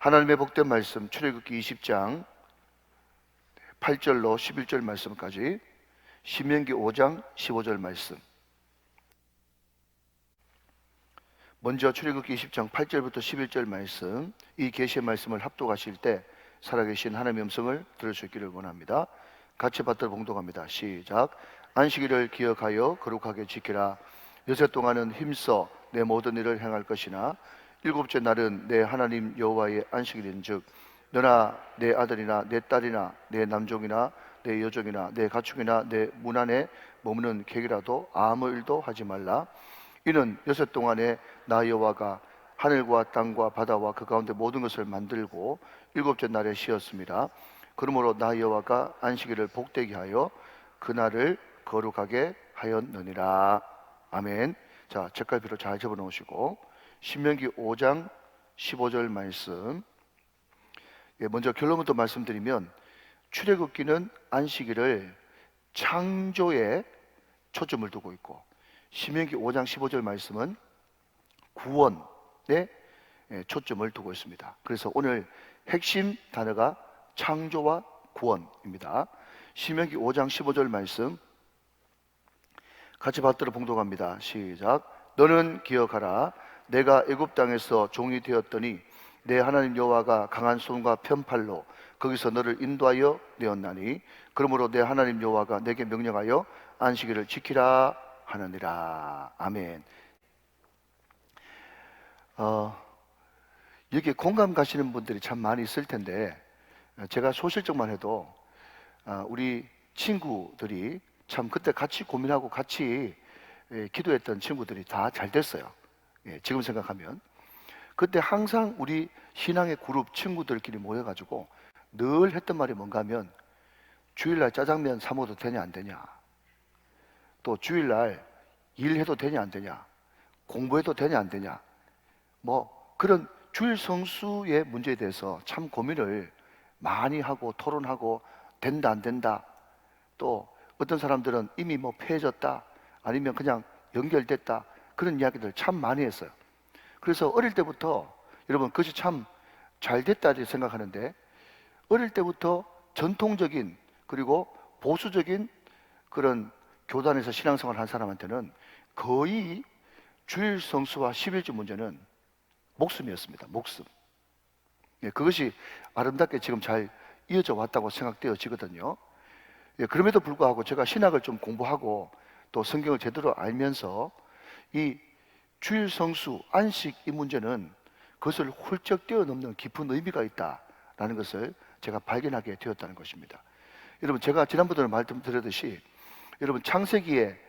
하나님의 복된 말씀 출애굽기 20장 8절로 11절 말씀까지, 신명기 5장 15절 말씀. 먼저 출애굽기 20장 8절부터 11절 말씀, 이 계시의 말씀을 합독하실 때 살아계신 하나님의 음성을 들을 수 있기를 원합니다. 같이 받들어 봉독합니다. 시작. 안식일을 기억하여 거룩하게 지키라. 여섯 동안은 힘써 내 모든 일을 행할 것이나 일곱째 날은 내 하나님 여호와의 안식일인즉 너나 내 아들이나 내 딸이나 내 남종이나 내 여종이나 내 가축이나 내 문 안에 머무는 객이라도 아무 일도 하지 말라. 이는 여섯 동안에 나 여호와가 하늘과 땅과 바다와 그 가운데 모든 것을 만들고 일곱째 날에 쉬었습니다. 그러므로 나 여호와가 안식일을 복되게 하여 그날을 거룩하게 하였느니라. 아멘. 자, 책갈피로 잘 접어 놓으시고 신명기 5장 15절 말씀, 먼저 결론부터 말씀드리면 출애굽기는 안식일을 창조에 초점을 두고 있고, 신명기 5장 15절 말씀은 구원에 초점을 두고 있습니다. 그래서 오늘 핵심 단어가 창조와 구원입니다. 신명기 5장 15절 말씀 같이 받들어 봉독합니다. 시작. 너는 기억하라. 내가 애굽 땅에서 종이 되었더니 내 하나님 여호와가 강한 손과 편팔로 거기서 너를 인도하여 내었나니 그러므로 내 하나님 여호와가 내게 명령하여 안식일을 지키라 하느니라. 아멘. 여기 공감 가시는 분들이 참 많이 있을 텐데, 제가 소실적만 해도 우리 친구들이 참 그때 같이 고민하고 같이 기도했던 친구들이 다 잘 됐어요. 지금 생각하면 그때 항상 우리 신앙의 그룹 친구들끼리 모여가지고 늘 했던 말이 뭔가 하면, 주일날 짜장면 사 먹어도 되냐 안 되냐, 또 주일날 일해도 되냐 안 되냐, 공부해도 되냐 안 되냐, 뭐 그런 주일 성수의 문제에 대해서 참 고민을 많이 하고 토론하고, 된다 안 된다, 또 어떤 사람들은 이미 뭐 폐해졌다, 아니면 그냥 연결됐다, 그런 이야기들 참 많이 했어요. 그래서 어릴 때부터 여러분 그것이 참 잘 됐다 생각하는데, 어릴 때부터 전통적인 그리고 보수적인 그런 교단에서 신앙생활을 한 사람한테는 거의 주일 성수와 11조 문제는 목숨이었습니다. 목숨. 그것이 아름답게 지금 잘 이어져 왔다고 생각되어지거든요. 그럼에도 불구하고 제가 신학을 좀 공부하고 또 성경을 제대로 알면서 이 주일 성수, 안식, 이 문제는 그것을 훌쩍 뛰어넘는 깊은 의미가 있다라는 것을 제가 발견하게 되었다는 것입니다. 여러분, 제가 지난번에 말씀드렸듯이 여러분 창세기에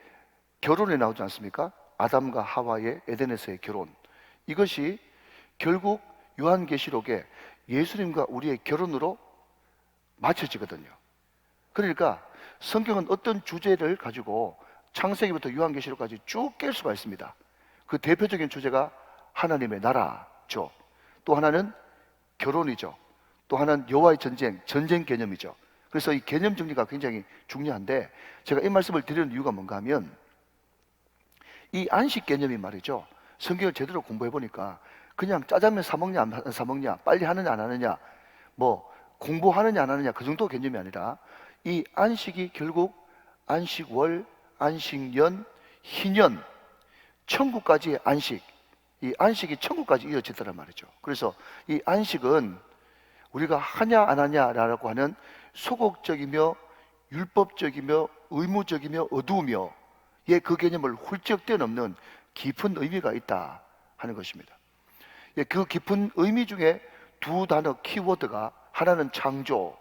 결혼이 나오지 않습니까? 아담과 하와의 에덴에서의 결혼, 이것이 결국 요한계시록에 예수님과 우리의 결혼으로 맞춰지거든요. 그러니까 성경은 어떤 주제를 가지고 창세기부터 요한계시록까지 쭉 깰 수가 있습니다. 그 대표적인 주제가 하나님의 나라죠. 또 하나는 결혼이죠. 또 하나는 여호와의 전쟁 개념이죠. 그래서 이 개념 정리가 굉장히 중요한데, 제가 이 말씀을 드리는 이유가 뭔가 하면, 이 안식 개념이 말이죠, 성경을 제대로 공부해 보니까 그냥 짜장면 사 먹냐 안 사 먹냐, 빨리 하느냐 안 하느냐, 뭐 공부하느냐 안 하느냐, 그 정도 개념이 아니라 이 안식이 결국 안식월, 안식년, 희년, 천국까지의 안식, 이 안식이 천국까지 이어지더란 말이죠. 그래서 이 안식은 우리가 하냐 안 하냐라고 하는 소극적이며 율법적이며 의무적이며 어두우며 그 개념을 훌쩍 뛰어넘는 깊은 의미가 있다 하는 것입니다. 그 깊은 의미 중에 두 단어 키워드가, 하나는 창조,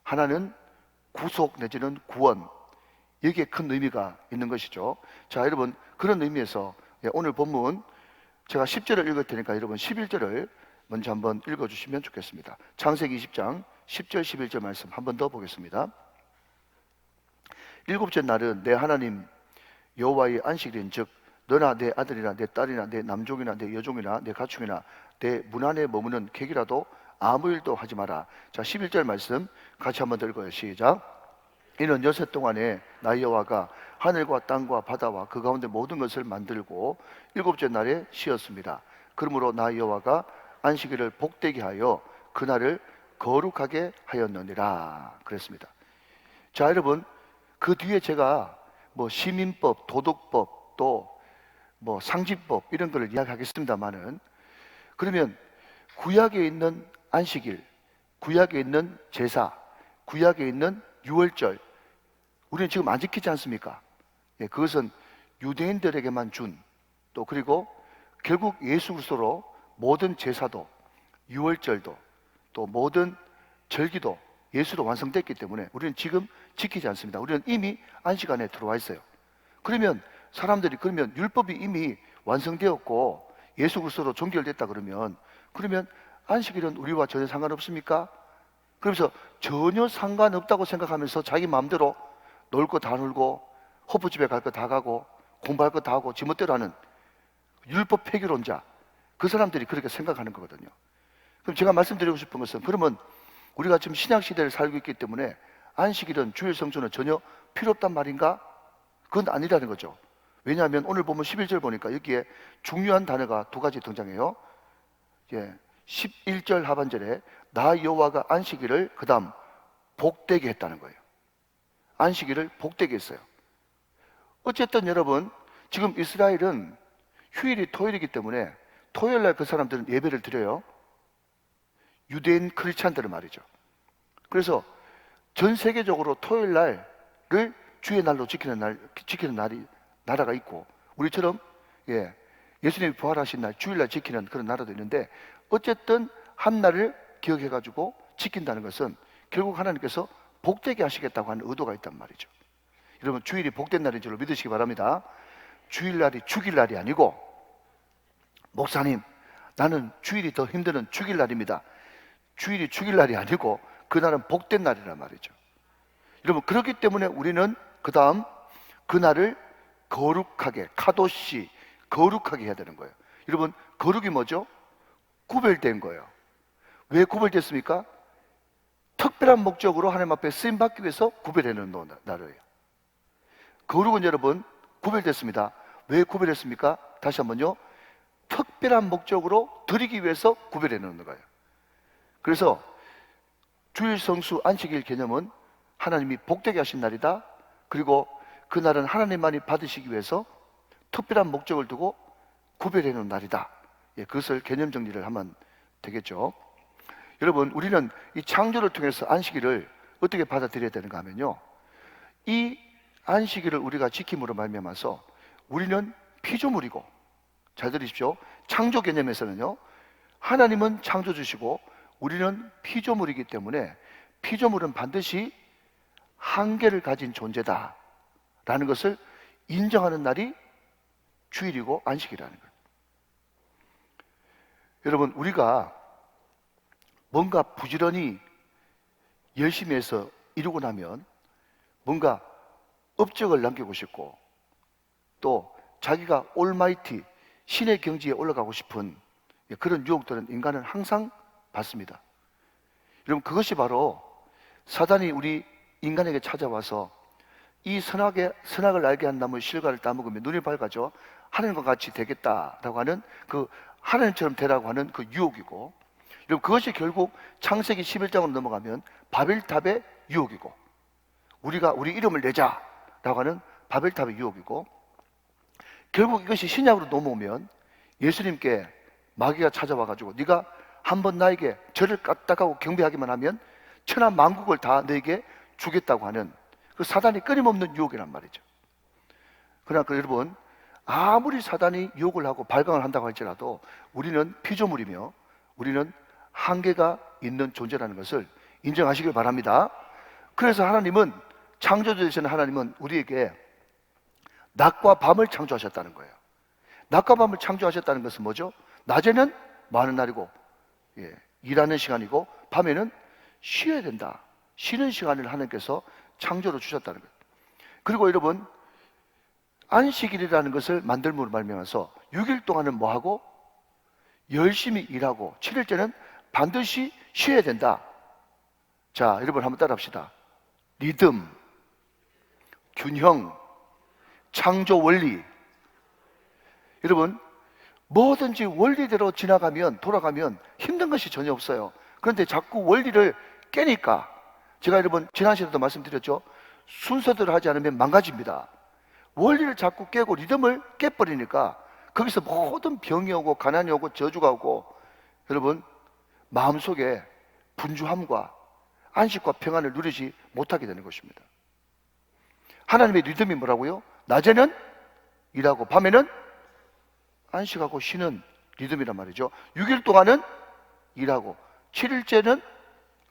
하나는 구속 내지는 구원, 여기에 큰 의미가 있는 것이죠. 자, 여러분, 그런 의미에서 오늘 본문 제가 10절을 읽을 테니까 여러분 11절을 먼저 한번 읽어주시면 좋겠습니다. 창세기 20장 10절 11절 말씀 한 번 더 보겠습니다. 일곱째 날은 내 하나님 여호와의 안식일인즉 너나 내 아들이나 내 딸이나 내 남종이나 내 여종이나 내 가축이나 내 문 안에 머무는 객이라도 아무 일도 하지 마라. 자, 11절 말씀 같이 한번 더 읽어요. 시작. 이는 여섯 동안에 나 여호와가 하늘과 땅과 바다와 그 가운데 모든 것을 만들고 일곱째 날에 쉬었습니다. 그러므로 나 여호와가 안식일을 복되게 하여 그날을 거룩하게 하였느니라 그랬습니다. 자, 여러분, 그 뒤에 제가 뭐 시민법, 도덕법, 또 뭐 상지법 이런 거를 이야기하겠습니다만은, 그러면 구약에 있는 안식일, 구약에 있는 제사, 구약에 있는 유월절, 우리는 지금 안 지키지 않습니까? 예, 그것은 유대인들에게만 준, 또 그리고 결국 예수 그리스도로 모든 제사도, 유월절도, 또 모든 절기도 예수로 완성됐기 때문에 우리는 지금 지키지 않습니다. 우리는 이미 안식 안에 들어와 있어요. 그러면 사람들이, 그러면 율법이 이미 완성되었고 예수 그리스도로 종결됐다 그러면 안식일은 우리와 전혀 상관없습니까? 그러면서 전혀 상관없다고 생각하면서 자기 마음대로 놀 거 다 놀고 호프집에 갈 거 다 가고 공부할 거 다 하고 지멋대로 하는 율법 폐기론자, 그 사람들이 그렇게 생각하는 거거든요. 그럼 제가 말씀드리고 싶은 것은, 그러면 우리가 지금 신약시대를 살고 있기 때문에 안식일은, 주일 성수는 전혀 필요 없단 말인가? 그건 아니라는 거죠. 왜냐하면 오늘 보면 11절 보니까 여기에 중요한 단어가 두 가지 등장해요. 11절 하반절에 나 여호와가 안식일을 그 다음 복되게 했다는 거예요. 안식일을 복되게 했어요. 어쨌든 여러분, 지금 이스라엘은 휴일이 토요일이기 때문에 토요일날 그 사람들은 예배를 드려요. 유대인 크리스찬들은 말이죠. 그래서 전 세계적으로 토요일날을 주의 날로 지키는 나라가 있고, 우리처럼 예수님이 부활하신 날 주일날 지키는 그런 나라도 있는데, 어쨌든 한 날을 기억해가지고 지킨다는 것은 결국 하나님께서 복되게 하시겠다고 하는 의도가 있단 말이죠. 여러분, 주일이 복된 날인 줄로 믿으시기 바랍니다. 주일날이 죽일 날이 아니고, 목사님 나는 주일이 더 힘드는 죽일 날입니다. 주일이 죽일 날이 아니고 그날은 복된 날이란 말이죠. 여러분, 그렇기 때문에 우리는 그 다음 그날을 거룩하게, 카도시, 거룩하게 해야 되는 거예요. 여러분, 거룩이 뭐죠? 구별된 거예요. 왜 구별됐습니까? 특별한 목적으로 하나님 앞에 쓰임받기 위해서 구별해놓은 날이에요. 거룩은 여러분 구별됐습니다. 왜 구별했습니까? 다시 한번요. 특별한 목적으로 드리기 위해서 구별해놓는 거예요. 그래서 주일 성수 안식일 개념은 하나님이 복되게 하신 날이다. 그리고 그날은 하나님만이 받으시기 위해서 특별한 목적을 두고 구별해놓은 날이다. 그것을 개념 정리를 하면 되겠죠. 여러분, 우리는 이 창조를 통해서 안식일을 어떻게 받아들여야 되는가 하면요, 이 안식일을 우리가 지킴으로 말미암아서 우리는 피조물이고, 잘 들으십시오. 창조 개념에서는요, 하나님은 창조주시고 우리는 피조물이기 때문에 피조물은 반드시 한계를 가진 존재다 라는 것을 인정하는 날이 주일이고 안식이라는 거예요. 여러분, 우리가 뭔가 부지런히 열심히 해서 이루고 나면 뭔가 업적을 남기고 싶고, 또 자기가 올마이티, 신의 경지에 올라가고 싶은 그런 유혹들은 인간은 항상 받습니다. 여러분, 그것이 바로 사단이 우리 인간에게 찾아와서 이 선악을 알게 한 나무 실과를 따먹으면 눈이 밝아져 하나님과 같이 되겠다라고 하는, 그 하나님처럼 되라고 하는 그 유혹이고, 여러분, 그것이 결국 창세기 11장으로 넘어가면 바벨탑의 유혹이고, 우리가 우리 이름을 내자라고 하는 바벨탑의 유혹이고, 결국 이것이 신약으로 넘어오면 예수님께 마귀가 찾아와가지고 네가 한번 나에게 절을 까딱하고 경배하기만 하면 천하 만국을 다 너에게 주겠다고 하는 그 사단이 끊임없는 유혹이란 말이죠. 그러나 여러분, 아무리 사단이 유혹을 하고 발광을 한다고 할지라도 우리는 피조물이며 우리는 한계가 있는 존재라는 것을 인정하시길 바랍니다. 그래서 하나님은, 창조주이신 하나님은 우리에게 낮과 밤을 창조하셨다는 거예요. 낮과 밤을 창조하셨다는 것은 뭐죠? 낮에는 많은 날이고 일하는 시간이고, 밤에는 쉬어야 된다, 쉬는 시간을 하나님께서 창조로 주셨다는 거예요. 그리고 여러분, 안식일이라는 것을 만들므로 말미암아서 6일 동안은 뭐하고? 열심히 일하고 7일째는 반드시 쉬어야 된다. 자, 여러분 한번 따라합시다. 리듬, 균형, 창조 원리. 여러분, 뭐든지 원리대로 지나가면, 돌아가면 힘든 것이 전혀 없어요. 그런데 자꾸 원리를 깨니까, 제가 여러분 지난 시간에도 말씀드렸죠. 순서대로 하지 않으면 망가집니다. 원리를 자꾸 깨고 리듬을 깨버리니까 거기서 모든 병이 오고 가난이 오고 저주가 오고, 여러분 마음속에 분주함과 안식과 평안을 누리지 못하게 되는 것입니다. 하나님의 리듬이 뭐라고요? 낮에는 일하고 밤에는 안식하고 쉬는 리듬이란 말이죠. 6일 동안은 일하고 7일째는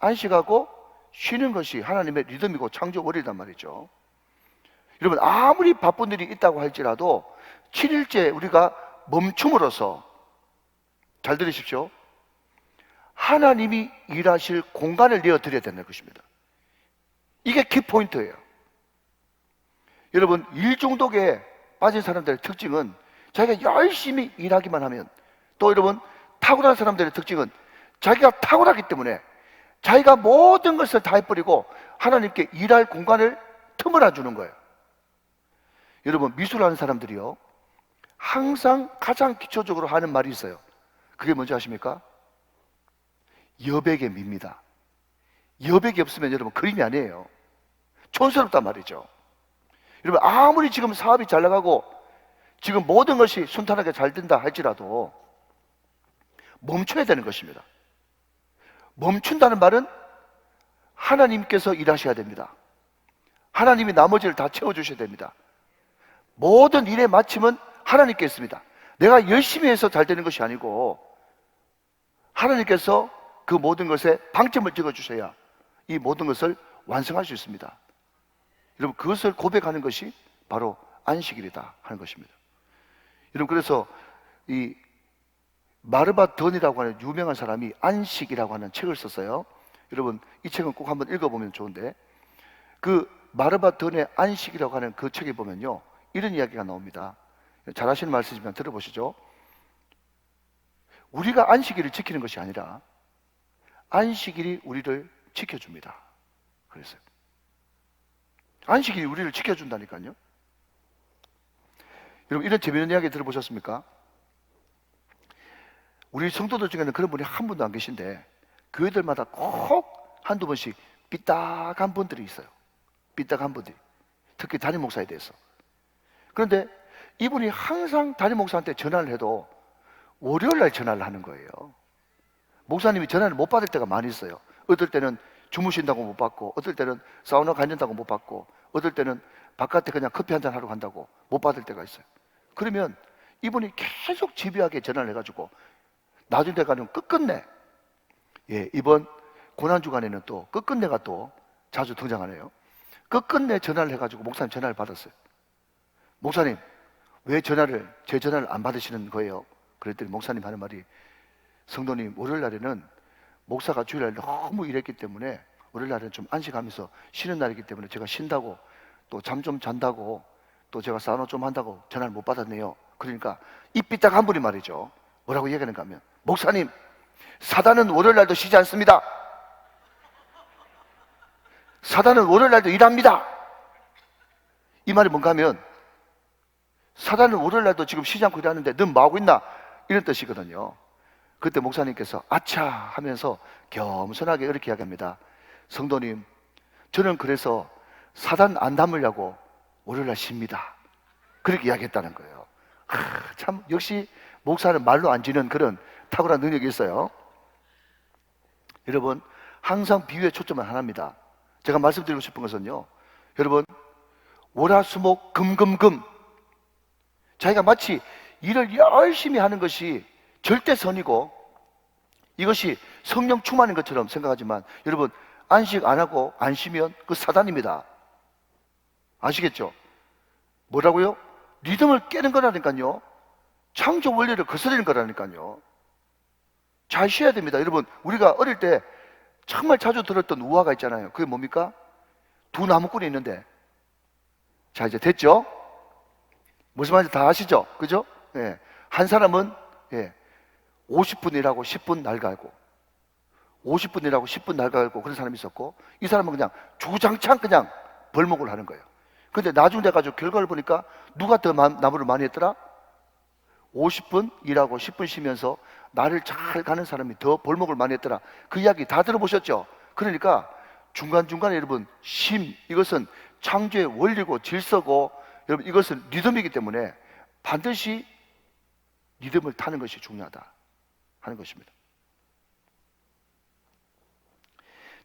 안식하고 쉬는 것이 하나님의 리듬이고 창조 원리란 말이죠. 여러분 아무리 바쁜 일이 있다고 할지라도 7일째 우리가 멈춤으로써, 잘 들으십시오, 하나님이 일하실 공간을 내어드려야 되는 것입니다. 이게 키포인트예요. 여러분 일 중독에 빠진 사람들의 특징은 자기가 열심히 일하기만 하면, 또 여러분 탁월한 사람들의 특징은 자기가 탁월하기 때문에 자기가 모든 것을 다 해버리고 하나님께 일할 공간을 틈을 안 주는 거예요. 여러분 미술하는 사람들이요, 항상 가장 기초적으로 하는 말이 있어요. 그게 뭔지 아십니까? 여백의 미입니다. 여백이 없으면 여러분 그림이 아니에요. 촌스럽단 말이죠. 여러분 아무리 지금 사업이 잘 나가고 지금 모든 것이 순탄하게 잘 된다 할지라도 멈춰야 되는 것입니다. 멈춘다는 말은 하나님께서 일하셔야 됩니다. 하나님이 나머지를 다 채워주셔야 됩니다. 모든 일의 마침은 하나님께 있습니다. 내가 열심히 해서 잘 되는 것이 아니고 하나님께서 그 모든 것에 방점을 찍어주셔야 이 모든 것을 완성할 수 있습니다. 여러분 그것을 고백하는 것이 바로 안식일이다 하는 것입니다. 여러분 그래서 이 마르바 던이라고 하는 유명한 사람이 안식이라고 하는 책을 썼어요. 여러분 이 책은 꼭 한번 읽어보면 좋은데, 그 마르바 던의 안식이라고 하는 그 책에 보면요 이런 이야기가 나옵니다. 잘 아시는 말씀이지만 들어보시죠. 우리가 안식일을 지키는 것이 아니라 안식일이 우리를 지켜줍니다. 그랬어요. 안식일이 우리를 지켜준다니까요. 여러분 이런 재미있는 이야기 들어보셨습니까? 우리 성도들 중에는 그런 분이 한 분도 안 계신데 교회들마다 꼭 한두 번씩 삐딱한 분들이 있어요. 삐딱한 분들이, 특히 담임 목사에 대해서. 그런데 이분이 항상 담임 목사한테 전화를 해도 월요일 날 전화를 하는 거예요. 목사님이 전화를 못 받을 때가 많이 있어요. 어떨 때는 주무신다고 못 받고, 어떨 때는 사우나 가는다고 못 받고, 어떨 때는 바깥에 그냥 커피 한잔 하러 간다고 못 받을 때가 있어요. 그러면 이분이 계속 집요하게 전화를 해가지고 나중에 가는 끝끝내, 이번 고난주간에는 또 끝끝내가 또 자주 등장하네요. 끝끝내 전화를 해가지고 목사님 전화를 받았어요. 목사님 왜 제 전화를 안 받으시는 거예요? 그랬더니 목사님 하는 말이, 성도님 월요일 날에는 목사가 주일날 너무 일했기 때문에 월요일 날에는 좀 안식하면서 쉬는 날이기 때문에 제가 쉰다고, 또 잠 좀 잔다고, 또 제가 사우나 좀 한다고 전화를 못 받았네요. 그러니까 이 삐딱 한 분이 말이죠, 뭐라고 얘기하는가 하면, 목사님 사단은 월요일 날도 쉬지 않습니다. 사단은 월요일 날도 일합니다. 이 말이 뭔가 하면, 사단은 월요일 날도 지금 쉬지 않고 일하는데 넌 뭐하고 있나? 이런 뜻이거든요. 그때 목사님께서 아차 하면서 겸손하게 이렇게 이야기합니다. 성도님, 저는 그래서 사단 안 담으려고 월요일 날 쉽니다. 그렇게 이야기했다는 거예요. 참 역시 목사는 말로 안 지는 그런 탁월한 능력이 있어요. 여러분 항상 비유에 초점은 하나입니다. 제가 말씀드리고 싶은 것은요, 여러분 월화수목 금금금, 자기가 마치 일을 열심히 하는 것이 절대선이고 이것이 성령 충만인 것처럼 생각하지만, 여러분 안식 안 하고 안 쉬면 그 사단입니다. 아시겠죠? 뭐라고요? 리듬을 깨는 거라니까요. 창조 원리를 거스르는 거라니까요. 잘 쉬어야 됩니다. 여러분 우리가 어릴 때 정말 자주 들었던 우화가 있잖아요. 그게 뭡니까? 두 나무꾼이 있는데, 자 이제 됐죠? 무슨 말인지 다 아시죠? 그죠? 예. 한 사람은 50분 일하고 10분 날 갈고, 50분 일하고 10분 날 갈고 그런 사람이 있었고, 이 사람은 그냥 주장창 그냥 벌목을 하는 거예요. 근데 나중 돼가지고 결과를 보니까 누가 더 나무를 많이 했더라? 50분 일하고 10분 쉬면서 나를 잘 가는 사람이 더 벌목을 많이 했더라. 그 이야기 다 들어보셨죠? 그러니까 중간중간에 여러분 쉼, 이것은 창조의 원리고 질서고 여러분 이것은 리듬이기 때문에 반드시 리듬을 타는 것이 중요하다 하는 것입니다.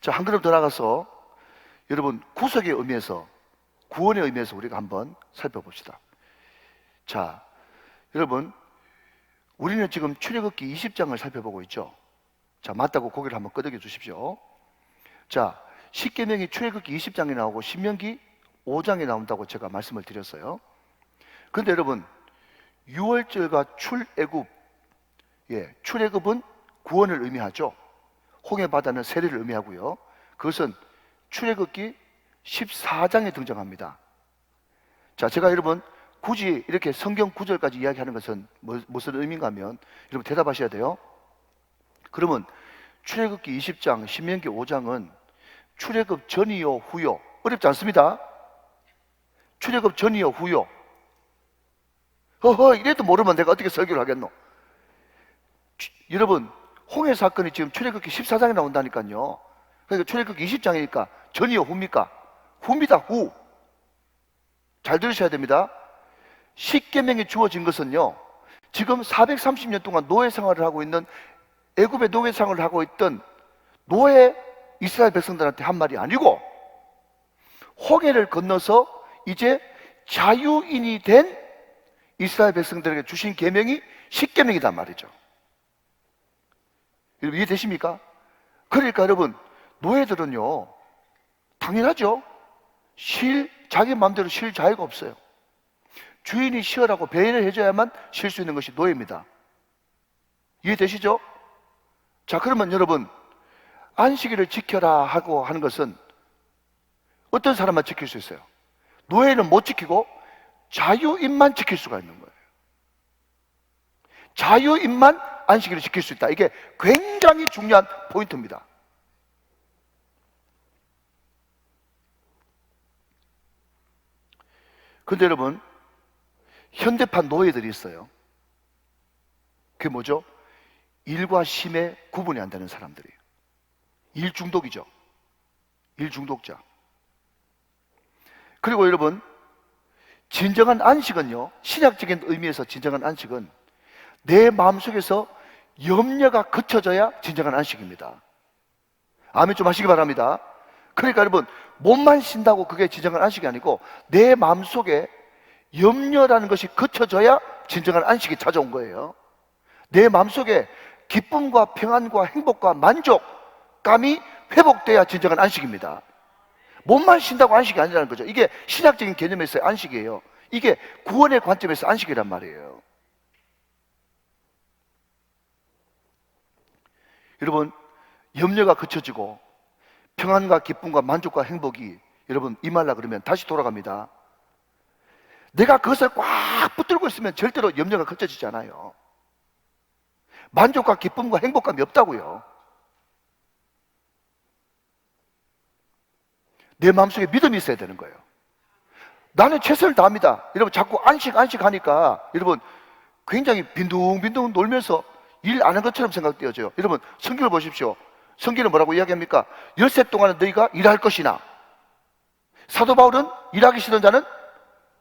자, 한 걸음 더 나가서 여러분 구속의 의미에서, 구원의 의미에서 우리가 한번 살펴봅시다. 자, 여러분 우리는 지금 출애굽기 20장을 살펴보고 있죠. 자, 맞다고 고개를 한번 끄덕여 주십시오. 자, 십계명이 출애굽기 20장에 나오고 신명기 5장에 나온다고 제가 말씀을 드렸어요. 그런데 여러분 유월절과 출애굽, 출애굽은 구원을 의미하죠. 홍해바다는 세례를 의미하고요. 그것은 출애굽기 14장에 등장합니다. 자, 제가 여러분 굳이 이렇게 성경 구절까지 이야기하는 것은 무슨 의미인가 하면 여러분 대답하셔야 돼요. 그러면 출애굽기 20장, 신명기 5장은 출애굽 전이요 후요? 어렵지 않습니다. 출애굽 전이요 후요? 이래도 모르면 내가 어떻게 설교를 하겠노? 여러분 홍해 사건이 지금 출애굽기 14장에 나온다니까요. 그러니까 출애굽기 20장이니까 전이요 후입니까? 후입니다. 후. 잘 들으셔야 됩니다. 십계명이 주어진 것은요, 지금 430년 동안 노예 생활을 하고 있는, 애굽의 노예 생활을 하고 있던 노예 이스라엘 백성들한테 한 말이 아니고 홍해를 건너서 이제 자유인이 된 이스라엘 백성들에게 주신 계명이 십계명이란 말이죠. 여러분 이해되십니까? 그러니까 여러분 노예들은요, 당연하죠. 자기 마음대로 쉴 자유가 없어요. 주인이 쉬어라고 배려를 해줘야만 쉴 수 있는 것이 노예입니다. 이해되시죠? 자, 그러면 여러분 안식일을 지켜라 하고 하는 것은 어떤 사람만 지킬 수 있어요? 노예는 못 지키고 자유인만 지킬 수가 있는 거예요. 자유인만 안식일을 지킬 수 있다. 이게 굉장히 중요한 포인트입니다. 그런데 여러분 현대판 노예들이 있어요. 그게 뭐죠? 일과 쉼에 구분이 안 되는 사람들이에요. 일 중독이죠. 일 중독자. 그리고 여러분 진정한 안식은요, 신학적인 의미에서 진정한 안식은 내 마음속에서 염려가 그쳐져야 진정한 안식입니다. 아멘 좀 하시기 바랍니다. 그러니까 여러분 몸만 쉰다고 그게 진정한 안식이 아니고 내 마음속에 염려라는 것이 그쳐져야 진정한 안식이 찾아온 거예요. 내 마음속에 기쁨과 평안과 행복과 만족감이 회복돼야 진정한 안식입니다. 몸만 쉰다고 안식이 아니라는 거죠. 이게 신학적인 개념에서의 안식이에요. 이게 구원의 관점에서 안식이란 말이에요. 여러분 염려가 그쳐지고 평안과 기쁨과 만족과 행복이 여러분 임하려 그러면 다시 돌아갑니다. 내가 그것을 꽉 붙들고 있으면 절대로 염려가 그쳐지지 않아요. 만족과 기쁨과 행복감이 없다고요. 내 마음속에 믿음이 있어야 되는 거예요. 나는 최선을 다합니다. 여러분 자꾸 안식하니까 여러분 굉장히 빈둥빈둥 놀면서 일 안 한 것처럼 생각되어져요. 여러분 성경을 보십시오. 성경은 뭐라고 이야기합니까? 엿새 동안은 너희가 일할 것이나, 사도 바울은 일하기 싫은 자는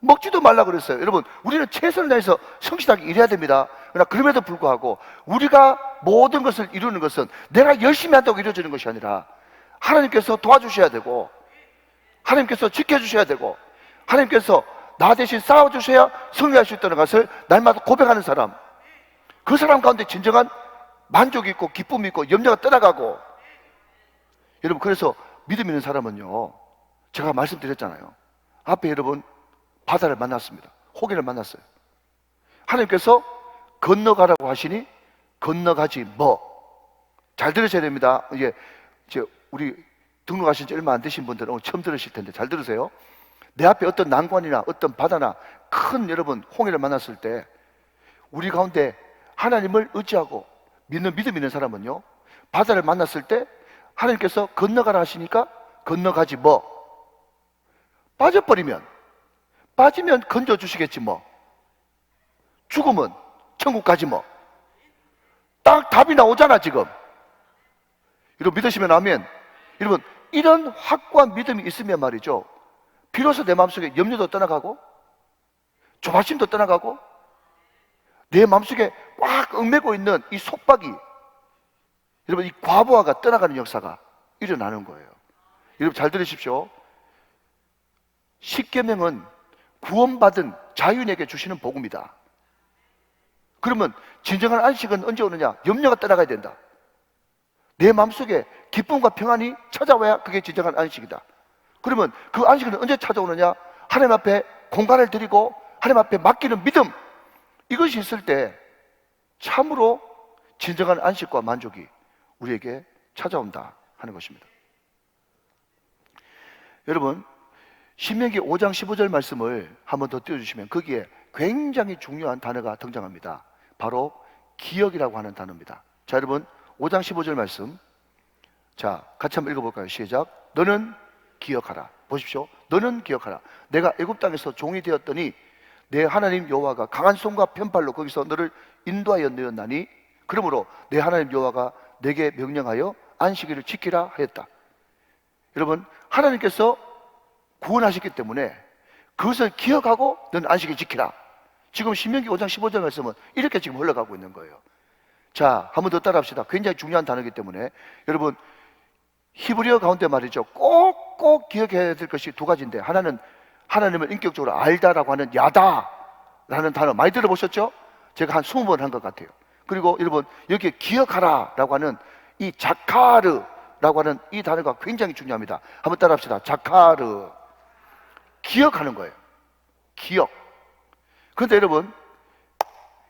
먹지도 말라 그랬어요. 여러분 우리는 최선을 다해서 성실하게 일해야 됩니다. 그러나 그럼에도 불구하고 우리가 모든 것을 이루는 것은 내가 열심히 한다고 이루어지는 것이 아니라 하나님께서 도와주셔야 되고, 하나님께서 지켜주셔야 되고, 하나님께서 나 대신 싸워주셔야 승리할 수 있다는 것을 날마다 고백하는 사람, 그 사람 가운데 진정한 만족이 있고 기쁨이 있고 염려가 떠나가고. 여러분 그래서 믿음 있는 사람은요, 제가 말씀드렸잖아요. 앞에 여러분 바다를 만났습니다. 호기를 만났어요. 하나님께서 건너가라고 하시니 건너가지 뭐. 잘 들으셔야 됩니다. 이게 우리 등록하신 지 얼마 안 되신 분들은 오늘 처음 들으실 텐데 잘 들으세요. 내 앞에 어떤 난관이나 어떤 바다나 큰 여러분 홍해를 만났을 때 우리 가운데 하나님을 의지하고 믿는 믿음 있는 사람은요, 바다를 만났을 때 하나님께서 건너가라 하시니까 건너가지 뭐. 빠지면 건져주시겠지 뭐. 죽으면 천국까지 뭐. 딱 답이 나오잖아 지금. 여러분 믿으시면 아멘. 여러분 이런 확고한 믿음이 있으면 말이죠, 비로소 내 마음속에 염려도 떠나가고 조바심도 떠나가고 내 마음속에 꽉 얽매고 있는 이 속박이, 여러분 이 과부하가 떠나가는 역사가 일어나는 거예요. 여러분 잘 들으십시오. 십계명은 구원받은 자유인에게 주시는 복음이다. 그러면 진정한 안식은 언제 오느냐? 염려가 떠나가야 된다. 내 마음속에 기쁨과 평안이 찾아와야 그게 진정한 안식이다. 그러면 그 안식은 언제 찾아오느냐? 하나님 앞에 공간을 드리고 하나님 앞에 맡기는 믿음, 이것이 있을 때 참으로 진정한 안식과 만족이 우리에게 찾아온다 하는 것입니다. 여러분 신명기 5장 15절 말씀을 한번 더 띄워주시면 거기에 굉장히 중요한 단어가 등장합니다. 바로 기억이라고 하는 단어입니다. 자, 여러분 5장 15절 말씀, 자 같이 한번 읽어볼까요? 시작. 너는 기억하라. 보십시오. 너는 기억하라. 내가 애굽 땅에서 종이 되었더니 내 하나님 여호와가 강한 손과 편팔로 거기서 너를 인도하여 내었나니 그러므로 내 하나님 여호와가 내게 명령하여 안식일을 지키라 하였다. 여러분 하나님께서 구원하셨기 때문에 그것을 기억하고 너는 안식일 지키라. 지금 신명기 5장 15절 말씀은 이렇게 지금 흘러가고 있는 거예요. 자, 한 번 더 따라합시다. 굉장히 중요한 단어이기 때문에 여러분 히브리어 가운데 말이죠, 꼭꼭 기억해야 될 것이 두 가지인데, 하나는 하나님을 인격적으로 알다라고 하는 야다라는 단어 많이 들어보셨죠? 제가 한 20번 한 것 같아요. 그리고 여러분 여기에 기억하라라고 하는 이 자카르라고 하는 이 단어가 굉장히 중요합니다. 한번 따라합시다. 자카르. 기억하는 거예요. 기억. 그런데 여러분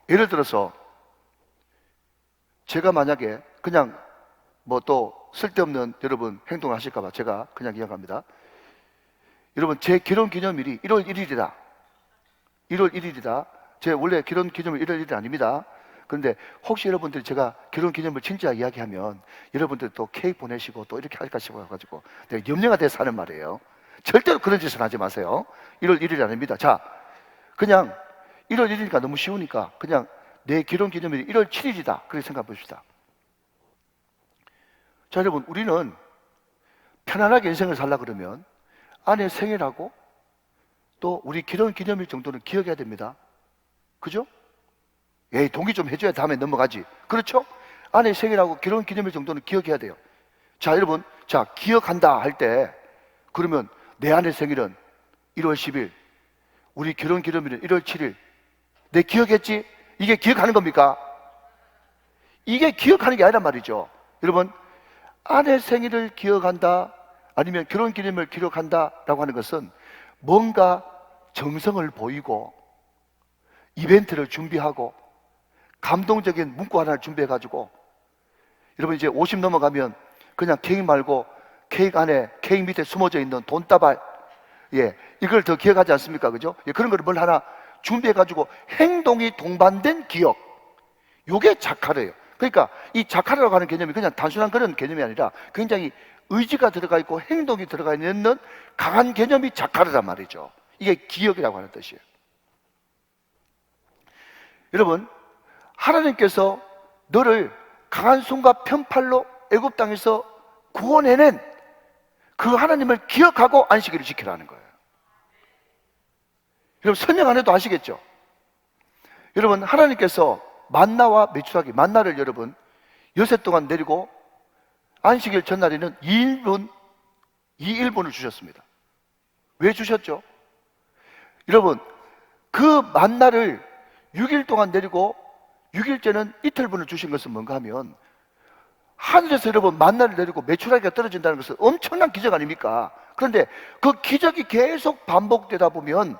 예를 들어서 제가 만약에 그냥 뭐 또 쓸데없는 여러분 행동을 하실까봐 제가 그냥 이야기합니다. 여러분 제 결혼 기념일이 1월 1일이다. 1월 1일이다. 제 원래 결혼 기념일 1월 1일 아닙니다. 그런데 혹시 여러분들이 제가 결혼 기념일 진짜 이야기하면 여러분들 또 케이크 보내시고 또 이렇게 할까 싶어가지고 내가 염려가 돼서 하는 말이에요. 절대로 그런 짓은 하지 마세요. 1월 1일 아닙니다. 자, 그냥 1월 1일이니까 너무 쉬우니까 그냥 내 결혼 기념일이 1월 7일이다. 그렇게 생각해 봅시다. 자, 여러분 우리는 편안하게 인생을 살려고 그러면 아내 생일하고 또 우리 결혼 기념일 정도는 기억해야 됩니다. 그죠? 에이, 동기 좀 해줘야 다음에 넘어가지. 그렇죠? 아내 생일하고 결혼 기념일 정도는 기억해야 돼요. 자, 여러분, 자, 기억한다 할 때 그러면 내 아내 생일은 1월 10일, 우리 결혼 기념일은 1월 7일. 내 기억했지? 이게 기억하는 겁니까? 이게 기억하는 게 아니란 말이죠. 여러분, 아내 생일을 기억한다 아니면 결혼 기념일을 기록한다라고 하는 것은 뭔가 정성을 보이고 이벤트를 준비하고 감동적인 문구 하나를 준비해가지고, 여러분 이제 50 넘어가면 그냥 케이크 말고 케이크 안에, 케이크 밑에 숨어져 있는 돈다발, 예, 이걸 더 기억하지 않습니까? 그죠? 예, 그런 걸 뭘 하나 준비해가지고 행동이 동반된 기억, 요게 자카르예요. 그러니까 이 자카르라고 하는 개념이 그냥 단순한 그런 개념이 아니라 굉장히 의지가 들어가 있고 행동이 들어가 있는 강한 개념이 자카르란 말이죠. 이게 기억이라고 하는 뜻이에요. 여러분, 하나님께서 너를 강한 손과 편팔로 애굽 땅에서 구원해낸 그 하나님을 기억하고 안식일을 지키라는 거예요. 여러분 설명 안 해도 아시겠죠? 여러분 하나님께서 만나와 메추라기, 만나를 여러분 여세 동안 내리고 안식일 전날에는 2일분을 주셨습니다. 왜 주셨죠? 여러분 그 만나를 6일 동안 내리고 6일째는 이틀분을 주신 것은 뭔가 하면 하늘에서 여러분 만나를 내리고 메추라기가 떨어진다는 것은 엄청난 기적 아닙니까? 그런데 그 기적이 계속 반복되다 보면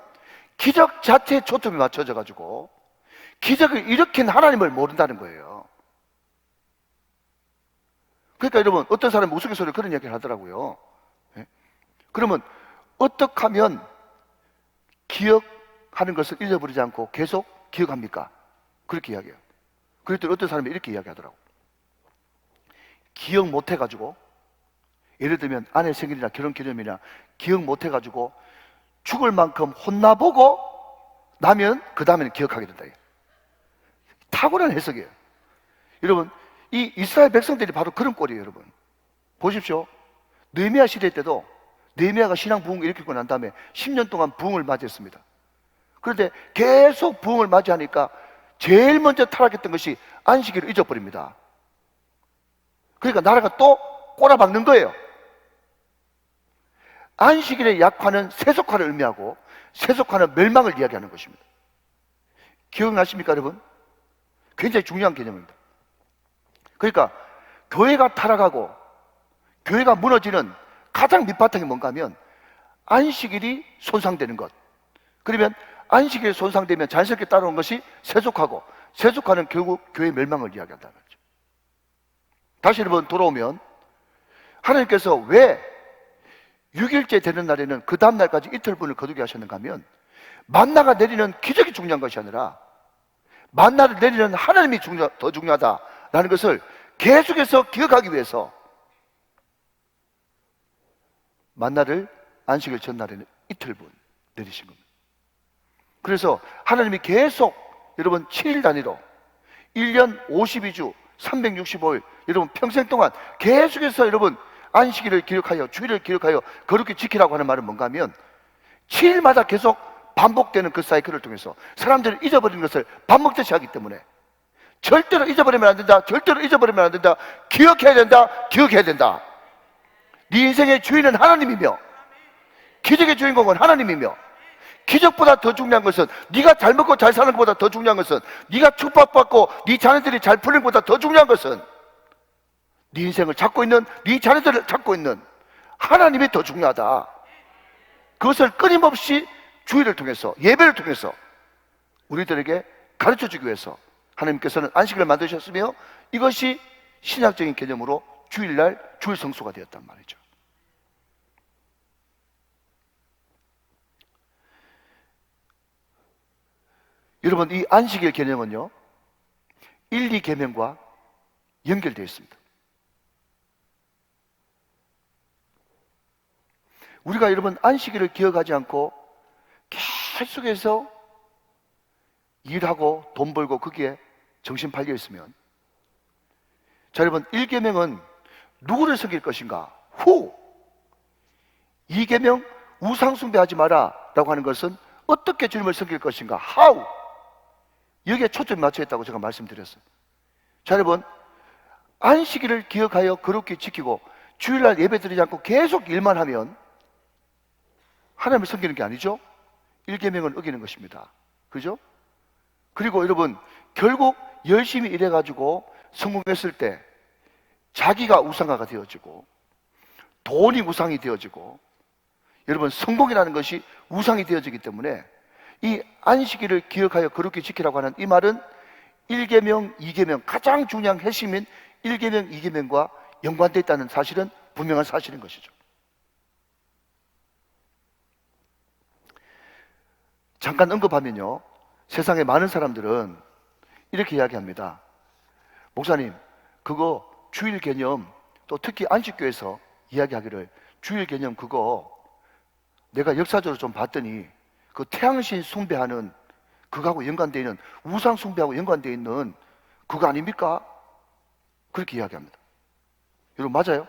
기적 자체에 초점이 맞춰져 가지고 기적을 일으킨 하나님을 모른다는 거예요. 그러니까 여러분 어떤 사람이 우스갯소리로 그런 이야기를 하더라고요. 예? 그러면 어떻게 하면 기억하는 것을 잊어버리지 않고 계속 기억합니까? 그렇게 이야기해요. 그랬더니 어떤 사람이 이렇게 이야기하더라고. 기억 못 해가지고, 예를 들면 아내 생일이나 결혼 기념일이나 기억 못 해가지고 죽을 만큼 혼나보고 나면 그 다음에는 기억하게 된다. 탁월한 해석이에요. 여러분, 이 이스라엘 백성들이 바로 그런 꼴이에요. 여러분 보십시오. 느헤미야 시대 때도 느헤미야가 신앙 부흥을 일으키고 난 다음에 10년 동안 부흥을 맞이했습니다. 그런데 계속 부흥을 맞이하니까 제일 먼저 타락했던 것이 안식일을 잊어버립니다. 그러니까 나라가 또 꼬라박는 거예요. 안식일의 약화는 세속화를 의미하고 세속화는 멸망을 이야기하는 것입니다. 기억나십니까 여러분? 굉장히 중요한 개념입니다. 그러니까 교회가 타락하고 교회가 무너지는 가장 밑바탕이 뭔가 하면 안식일이 손상되는 것. 그러면 안식일이 손상되면 자연스럽게 따라오는 것이 세속화고 세속화는 결국 교회의 멸망을 이야기한다는 거죠. 다시 여러분 돌아오면 하나님께서 왜 6일째 되는 날에는 그 다음 날까지 이틀분을 거두게 하셨는가 하면 만나가 내리는 기적이 중요한 것이 아니라 만나를 내리는 하나님이 더 중요하다라는 것을 계속해서 기억하기 위해서 만나를 안식일 전날에는 이틀분 내리신 겁니다. 그래서 하나님이 계속 여러분 7일 단위로 1년 52주 365일 여러분 평생 동안 계속해서 여러분 안식일을 기록하여 주일을 기록하여 거룩히 지키라고 하는 말은 뭔가 하면 7일마다 계속 반복되는 그 사이클을 통해서 사람들이 잊어버리는 것을 밥 먹듯이 하기 때문에 절대로 잊어버리면 안 된다. 절대로 잊어버리면 안 된다. 기억해야 된다. 기억해야 된다. 네 인생의 주인은 하나님이며 기적의 주인공은 하나님이며 기적보다 더 중요한 것은 네가 잘 먹고 잘 사는 것보다 더 중요한 것은 네가 축복받고 네 자녀들이 잘 풀리는 것보다 더 중요한 것은 네 인생을 찾고 있는 네 자녀들을 찾고 있는 하나님이 더 중요하다. 그것을 끊임없이 주의를 통해서 예배를 통해서 우리들에게 가르쳐주기 위해서 하나님께서는 안식일을 만드셨으며 이것이 신학적인 개념으로 주일날 주일 성수가 되었단 말이죠. 여러분 이 안식일 개념은요 1, 2계명과 연결되어 있습니다. 우리가 여러분 안식일을 기억하지 않고 계속해서 일하고 돈 벌고 거기에 정신 팔려 있으면 자 여러분 1계명은 누구를 섬길 것인가? 후! 2계명 우상 숭배하지 마라 라고 하는 것은 어떻게 주님을 섬길 것인가? how! 여기에 초점이 맞춰 있다고 제가 말씀드렸어요. 자 여러분 안식일을 기억하여 거룩히 지키고 주일날 예배 드리지 않고 계속 일만 하면 하나님을 섬기는 게 아니죠. 1계명은 어기는 것입니다. 그죠? 그리고 여러분 결국 열심히 일해가지고 성공했을 때 자기가 우상화가 되어지고 돈이 우상이 되어지고 여러분 성공이라는 것이 우상이 되어지기 때문에 이 안식일을 기억하여 거룩히 지키라고 하는 이 말은 1계명, 2계명 가장 중요한 핵심인 1계명, 2계명과 연관되어 있다는 사실은 분명한 사실인 것이죠. 잠깐 언급하면요 세상의 많은 사람들은 이렇게 이야기합니다. 목사님 그거 주일 개념 또 특히 안식교에서 이야기하기를 주일 개념 그거 내가 역사적으로 좀 봤더니 그 태양신 숭배하는 그거하고 연관되어 있는 우상 숭배하고 연관되어 있는 그거 아닙니까? 그렇게 이야기합니다. 여러분 맞아요?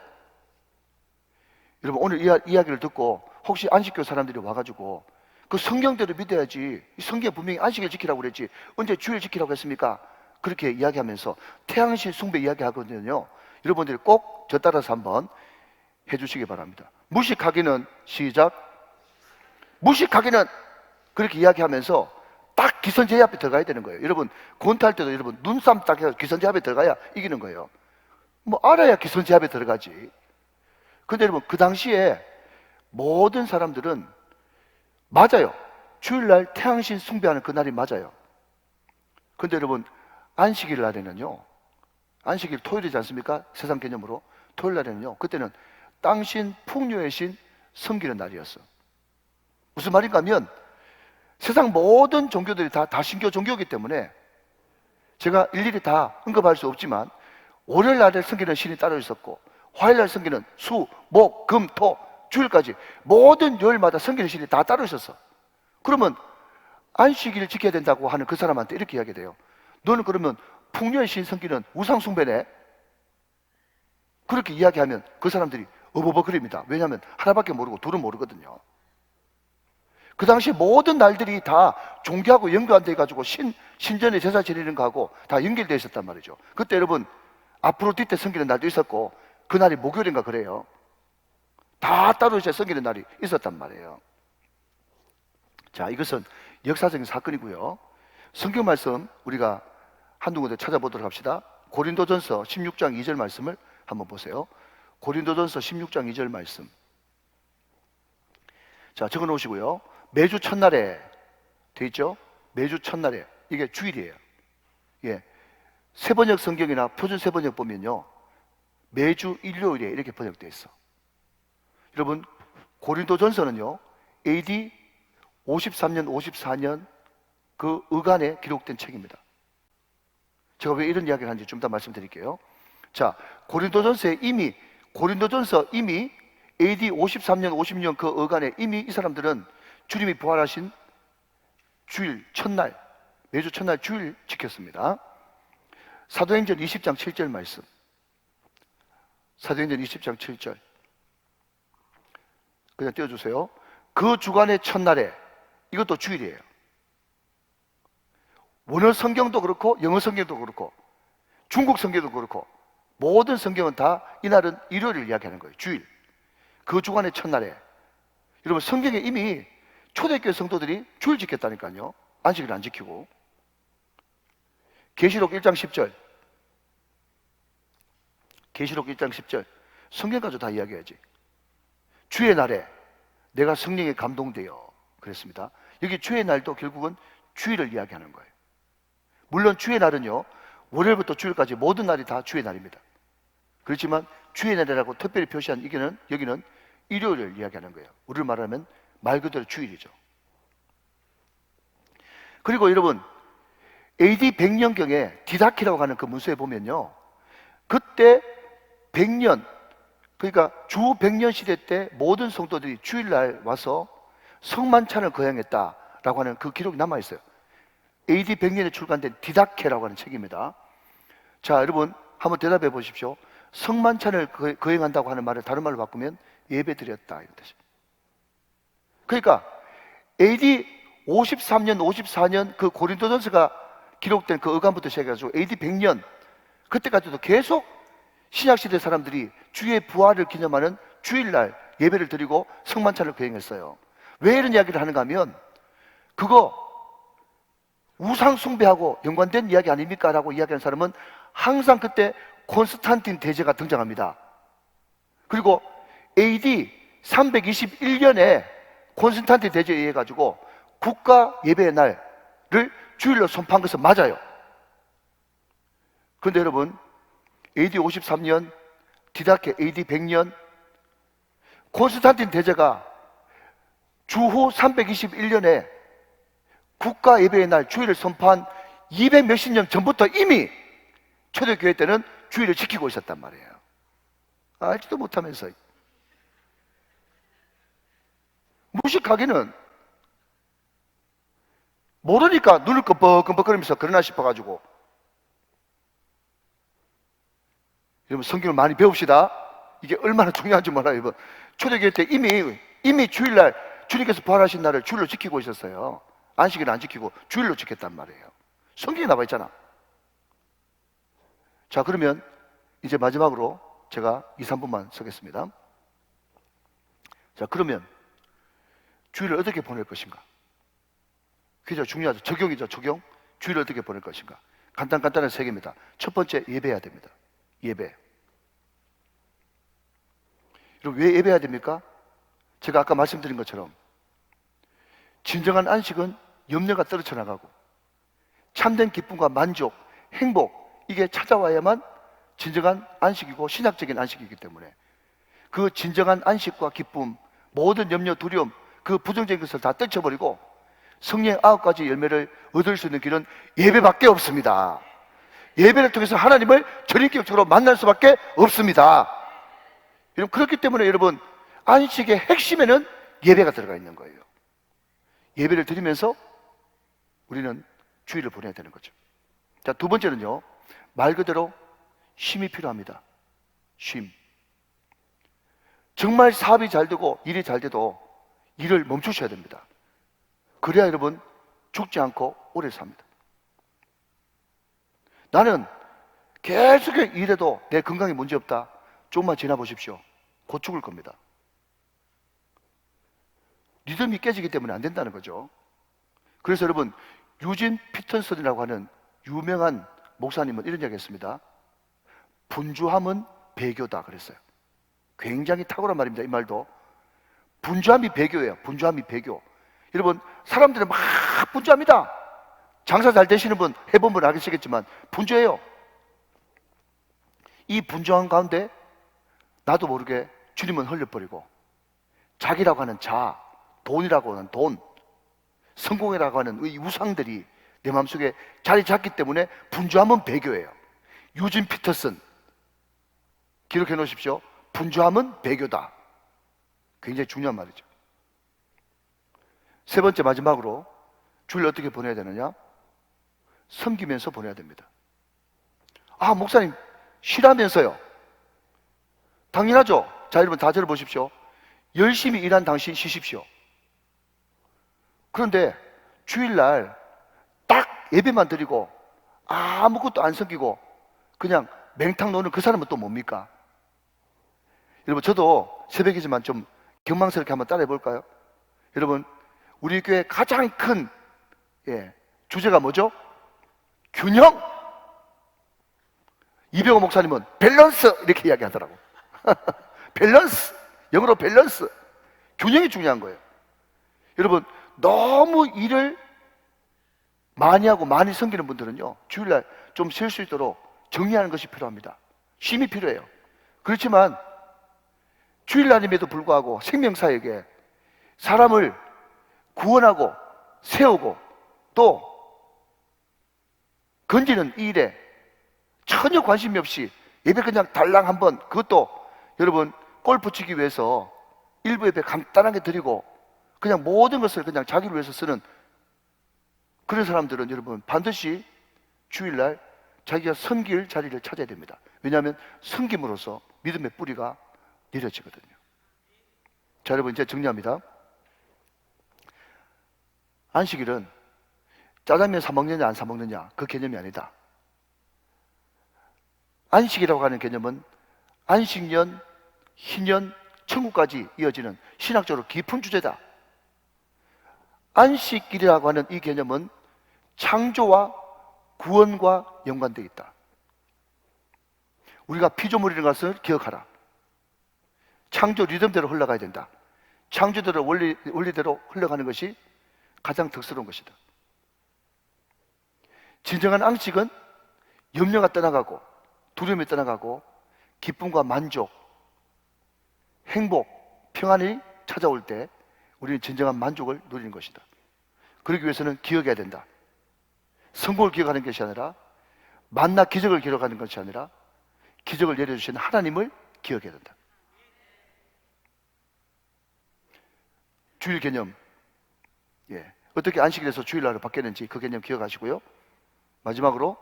여러분 오늘 이야기를 듣고 혹시 안식교 사람들이 와가지고 그 성경대로 믿어야지 이 성경에 분명히 안식일 지키라고 그랬지 언제 주일 지키라고 했습니까? 그렇게 이야기하면서 태양신 숭배 이야기하거든요. 여러분들이 꼭 저 따라서 한번 해주시기 바랍니다. 무식하기는 시작 무식하기는 그렇게 이야기하면서 딱 기선제압 앞에 들어가야 되는 거예요. 여러분 권투할 때도 여러분 눈싸움 딱 해서 기선제압에 들어가야 이기는 거예요. 뭐 알아야 기선제압에 들어가지. 근데 여러분 그 당시에 모든 사람들은 맞아요. 주일날 태양신 숭배하는 그날이 맞아요. 근데 여러분 안식일 날에는요 안식일 토요일이지 않습니까? 세상 개념으로 토요일 날에는요 그때는 땅신 풍요의 신 섬기는 날이었어. 무슨 말인가 하면 세상 모든 종교들이 다 신교 종교이기 때문에 제가 일일이 다 언급할 수 없지만 월요일 날에 섬기는 신이 따로 있었고 화요일 날 섬기는 수, 목, 금, 토, 주일까지 모든 요일마다 섬기는 신이 다 따로 있었어. 그러면 안식일을 지켜야 된다고 하는 그 사람한테 이렇게 이야기 돼요. 너는 그러면 풍요의 신 섬기는 우상숭배네? 그렇게 이야기하면 그 사람들이 어버버거립니다. 왜냐하면 하나밖에 모르고 둘은 모르거든요. 그 당시 모든 날들이 다 종교하고 연관돼 가지고 신전에 제사 지내는 거하고 다 연결되어 있었단 말이죠. 그때 여러분 아프로디테 섬기는 날도 있었고 그날이 목요일인가 그래요. 다 따로 이제 섬기는 날이 있었단 말이에요. 자, 이것은 역사적인 사건이고요. 성경 말씀 우리가 한두 군데 찾아보도록 합시다. 고린도전서 16장 2절 말씀을 한번 보세요. 고린도전서 16장 2절 말씀. 자, 적어 놓으시고요. 매주 첫날에 돼 있죠? 매주 첫날에. 이게 주일이에요. 예. 세번역 성경이나 표준 세번역 보면요. 매주 일요일에 이렇게 번역되어 있어. 여러분, 고린도전서는요. AD 53년, 54년 그 의간에 기록된 책입니다. 제가 왜 이런 이야기를 하는지 좀 더 말씀드릴게요. 자, 고린도전서 이미 AD 53년, 56년 그 의간에 이미 이 사람들은 주님이 부활하신 주일 첫날, 매주 첫날 주일 지켰습니다. 사도행전 20장 7절 말씀. 사도행전 20장 7절. 그냥 띄워주세요. 그 주간의 첫날에, 이것도 주일이에요. 원어 성경도 그렇고 영어 성경도 그렇고 중국 성경도 그렇고 모든 성경은 다 이날은 일요일을 이야기하는 거예요. 주일. 그 주간의 첫날에. 여러분, 성경에 이미 초대교회 성도들이 주일 지켰다니까요. 안식일 안 지키고. 계시록 1장 10절. 계시록 1장 10절. 성경까지 다 이야기해야지. 주의 날에 내가 성령에 감동되어 그랬습니다. 여기 주의 날도 결국은 주일을 이야기하는 거예요. 물론 주의 날은요, 월요일부터 주일까지 모든 날이 다 주의 날입니다. 그렇지만 주의 날이라고 특별히 표시한 여기는 일요일을 이야기하는 거예요. 우리를 말하면 말 그대로 주일이죠. 그리고 여러분, AD 100년경에 디다키라고 하는 그 문서에 보면요, 그때 100년, 그러니까 주 100년 시대 때 모든 성도들이 주일날 와서 성만찬을 거행했다라고 하는 그 기록이 남아있어요. AD 100년에 출간된 디다케라고 하는 책입니다. 자, 여러분 한번 대답해 보십시오. 성만찬을 거행한다고 하는 말을 다른 말로 바꾸면 예배드렸다 이런 뜻입니다. 그러니까 AD 53년, 54년 그 고린도전서가 기록된 그 어간부터 시작해가지고 AD 100년 그때까지도 계속 신약시대 사람들이 주의 부활을 기념하는 주일날 예배를 드리고 성만찬을 거행했어요. 왜 이런 이야기를 하는가 하면 그거 우상 숭배하고 연관된 이야기 아닙니까? 라고 이야기하는 사람은 항상 그때 콘스탄틴 대제가 등장합니다. 그리고 AD 321년에 콘스탄틴 대제에 의해 가지고 국가 예배의 날을 주일로 선포한 것은 맞아요. 그런데 여러분, AD 53년, 디다케 AD 100년, 콘스탄틴 대제가 주후 321년에 국가 예배의 날 주일을 선포한 200 몇십 년 전부터 이미 초대교회 때는 주일을 지키고 있었단 말이에요. 알지도 못하면서 무식하기는 모르니까 눈을 끔뻑끔뻑거리면서 그러나 싶어가지고. 여러분, 성경을 많이 배웁시다. 이게 얼마나 중요한지 몰라요. 여러분, 초대교회 때 이미 주일날 주님께서 부활하신 날을 주일로 지키고 있었어요. 안식일 안 지키고 주일로 지켰단 말이에요. 성경에 나와 있잖아. 자, 그러면 이제 마지막으로 제가 2, 3분만 서겠습니다. 자, 그러면 주일을 어떻게 보낼 것인가? 그죠? 중요하죠. 적용이죠. 적용. 주일을 어떻게 보낼 것인가? 간단한 세 개입니다. 첫 번째, 예배해야 됩니다. 예배. 여러분, 왜 예배해야 됩니까? 제가 아까 말씀드린 것처럼 진정한 안식은 염려가 떨어져 나가고 참된 기쁨과 만족, 행복, 이게 찾아와야만 진정한 안식이고 신학적인 안식이기 때문에 그 진정한 안식과 기쁨, 모든 염려, 두려움, 그 부정적인 것을 다 떨쳐버리고 성령의 9가지 열매를 얻을 수 있는 길은 예배밖에 없습니다. 예배를 통해서 하나님을 전인격적으로 만날 수밖에 없습니다. 여러분, 그렇기 때문에 여러분, 안식의 핵심에는 예배가 들어가 있는 거예요. 예배를 드리면서 우리는 주일을 보내야 되는 거죠. 자, 두 번째는요, 말 그대로 쉼이 필요합니다. 쉼. 정말 사업이 잘 되고 일이 잘 돼도 일을 멈추셔야 됩니다. 그래야 여러분 죽지 않고 오래 삽니다. 나는 계속 일해도 내 건강에 문제 없다. 조금만 지나보십시오. 곧 죽을 겁니다. 리듬이 깨지기 때문에 안 된다는 거죠. 그래서 여러분, 유진 피터슨이라고 하는 유명한 목사님은 이런 이야기 했습니다. 분주함은 배교다 그랬어요. 굉장히 탁월한 말입니다. 이 말도. 분주함이 배교예요. 분주함이 배교. 여러분, 사람들은 막 분주합니다. 장사 잘 되시는 분, 해본 분 알겠지만 분주해요. 이 분주한 가운데 나도 모르게 주님은 흘려버리고 자기라고 하는 자, 돈이라고 하는 돈, 성공이라고 하는 이 우상들이 내 마음속에 자리 잡기 때문에 분주함은 배교예요. 유진 피터슨 기록해 놓으십시오. 분주함은 배교다. 굉장히 중요한 말이죠. 세 번째, 마지막으로 주일 어떻게 보내야 되느냐? 섬기면서 보내야 됩니다. 아, 목사님 쉬라면서요? 당연하죠. 자, 여러분 다 들어보십시오. 열심히 일한 당신 쉬십시오. 그런데 주일날 딱 예배만 드리고 아무것도 안 섬기고 그냥 맹탕 노는 그 사람은 또 뭡니까? 여러분, 저도 새벽이지만 좀 경망스럽게 한번 따라해 볼까요? 여러분, 우리 교회 가장 큰 주제가 뭐죠? 균형! 이병호 목사님은 밸런스 이렇게 이야기하더라고. 밸런스! 영어로 밸런스! 균형이 중요한 거예요. 여러분, 너무 일을 많이 하고 많이 섬기는 분들은요, 주일날 좀 쉴 수 있도록 정리하는 것이 필요합니다. 쉼이 필요해요. 그렇지만 주일날임에도 불구하고 생명사역에 사람을 구원하고 세우고 또 건지는 이 일에 전혀 관심이 없이 예배 그냥 달랑 한번, 그것도 여러분 골프 치기 위해서 일부 예배 간단하게 드리고 그냥 모든 것을 그냥 자기를 위해서 쓰는 그런 사람들은 여러분 반드시 주일날 자기가 섬길 자리를 찾아야 됩니다. 왜냐하면 섬김으로써 믿음의 뿌리가 내려지거든요. 자, 여러분 이제 정리합니다. 안식일은 짜장면 사 먹느냐 안 사 먹느냐 그 개념이 아니다. 안식이라고 하는 개념은 안식년, 희년, 천국까지 이어지는 신학적으로 깊은 주제다. 안식일이라고 하는 이 개념은 창조와 구원과 연관되어 있다. 우리가 피조물이라는 것을 기억하라. 창조 리듬대로 흘러가야 된다. 창조대로 원리대로 흘러가는 것이 가장 덕스러운 것이다. 진정한 안식은 염려가 떠나가고 두려움이 떠나가고 기쁨과 만족, 행복, 평안이 찾아올 때 우리는 진정한 만족을 누리는 것이다. 그러기 위해서는 기억해야 된다. 성공을 기억하는 것이 아니라 만나 기적을 기록하는 것이 아니라 기적을 내려주시는 하나님을 기억해야 된다. 주일 개념, 어떻게 안식일에서 주일날로 바뀌었는지 그 개념 기억하시고요. 마지막으로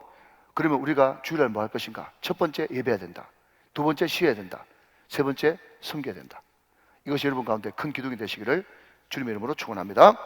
그러면 우리가 주일날 뭐 할 것인가? 첫 번째, 예배해야 된다. 두 번째, 쉬어야 된다. 세 번째, 섬겨야 된다. 이것이 여러분 가운데 큰 기둥이 되시기를 주님의 이름으로 축원합니다.